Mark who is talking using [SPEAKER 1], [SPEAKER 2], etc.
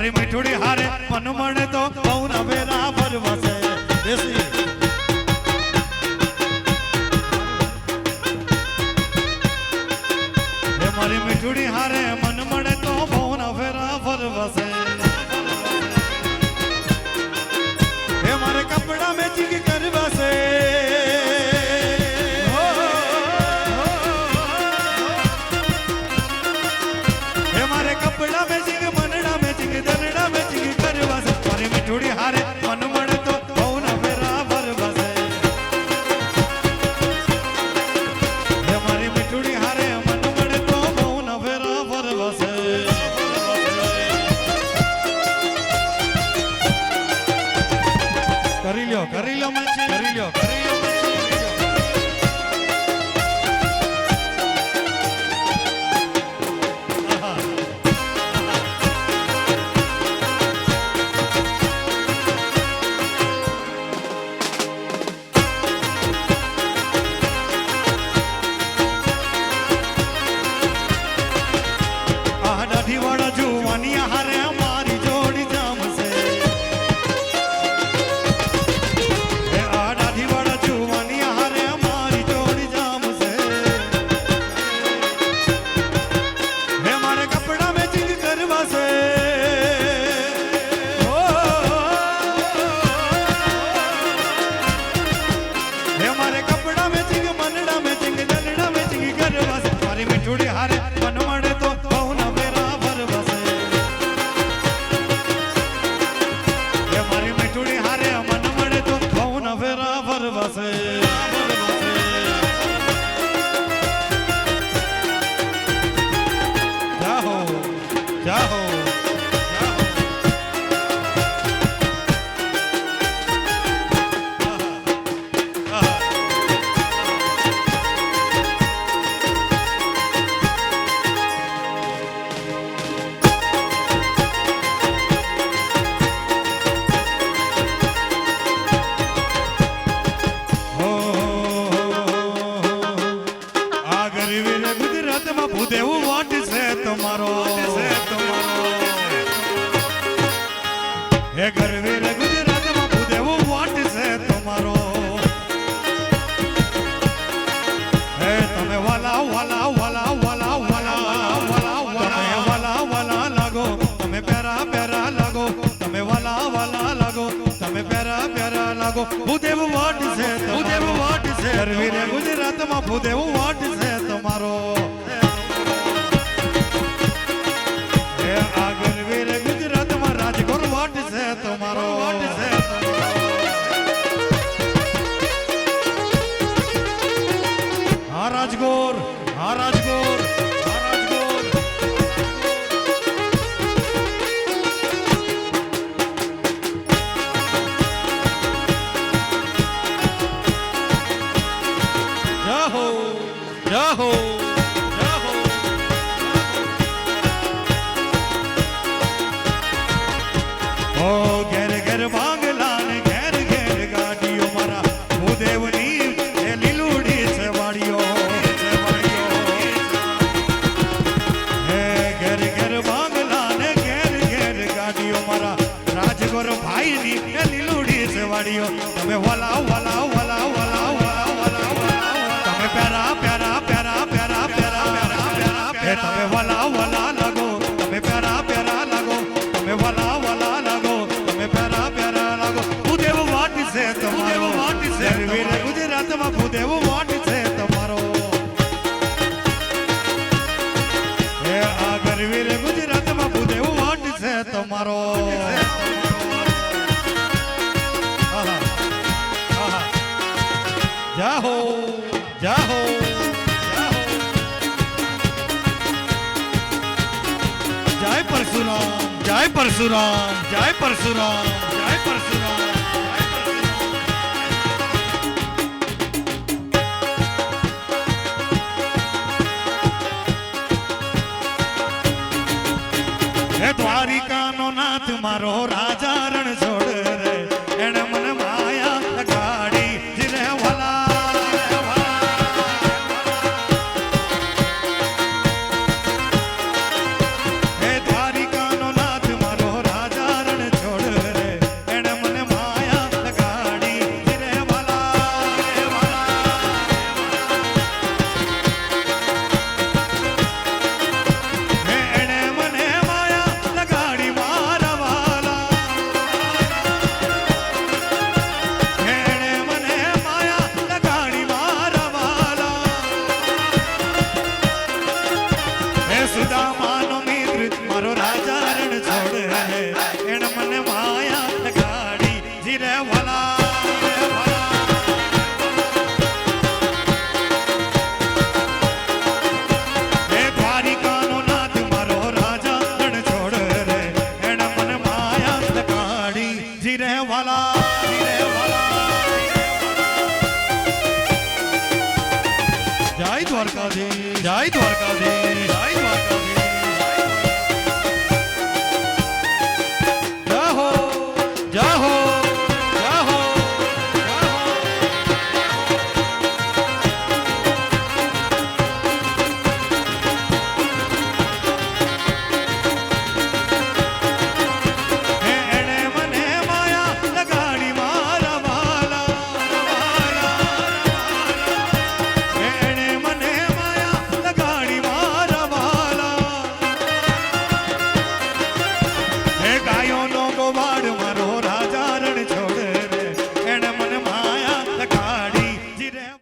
[SPEAKER 1] મારી મીઠુડી હારે મન મળે તો પૌન વેરા ભરવસે દેસી મારી મીઠુડી હારે મન મળે તો પૌન વેરા ભરવસે હે મારે કપડા મેચિંગ કરવસે હે મારે કપડા મેચિંગ મનડા મેચિંગ દલડા મેચિંગ કરવસે મારી મીઠુડી હારે મન મળે તો પૌન વેરા ભરવસે હે મારી મીઠુડી હારે મન મળે તો પૌન વેરા ભરવસે કરી લ્યો મચી કરી લ્યો દાઢી વાળા જુવાની હારે મારી જોડી જામશે મીઠુડી હારે મન મળે તો પૌન વેરા ભરવસે હે મારી મીઠુડી હારે મન મળે તો પૌન વેરા ભરવસે જાહો જાહો ગુજરાતમાં ભૂદેવું વાટ છે તમારો હે ગરવીર ગુજરાતમાં ભૂદેવું વાટ છે તમારો હે તમે વાલા વાલા વાલા વાલા વાલા વાલા તમે વાલા વાલા લાગો તમે પ્યારા પ્યારા લાગો તમે વાલા વાલા લાગો તમે પ્યારા પ્યારા લાગો ભૂદેવું વાટ છે ગરવીર ગુજરાતમાં ભૂદેવું વાટ છે તમારો તમારો હા રાજગોર હા રાજગોર હા રાજગોર જાહો જાહો ઘેર ઘેર બાંગલા ને ઘેર ઘેર ગાડીઓ મારા ભૂદેવની એ લીલુડી છે વાડીઓ હે ઘેર ઘેર બાંગલા ને ઘેર ઘેર ગાડીઓ મારા રાજગોર ભાઈની એ લીલુડી છે વાડીઓ તમે વાલા વાલા વાલા વાલા વાલા વાલા તમે પ્યારા પ્યારા પ્યારા પ્યારા પ્યારા પ્યારા પ્યારા તમે વાલા વાલા લાગો તમે પ્યારા પ્યારા લાગો તમે વાલા વાલા લાગો પ્યારા પ્યારા લાગો ભૂદેવ વાટ છે તમારો ગરવીર ગુજરાતમાં ભૂદેવ વાટ છે તમારો હે આ ગરવીર ગુજરાતમાં ભૂદેવ વાટ છે તમારો જાહો જાહો જય પરશુરામ જય પરશુરામ જય પરશુરામ જય પરશુરામ હે દ્વારિકાનો નાથ મારો રાજા રણ છોડ રે એને મને માયા લગાડી જીરે વાલા હે દ્વારિકાનો નાથ મારો રાજા દ્વારકાધીશ જય દ્વારકાધીશ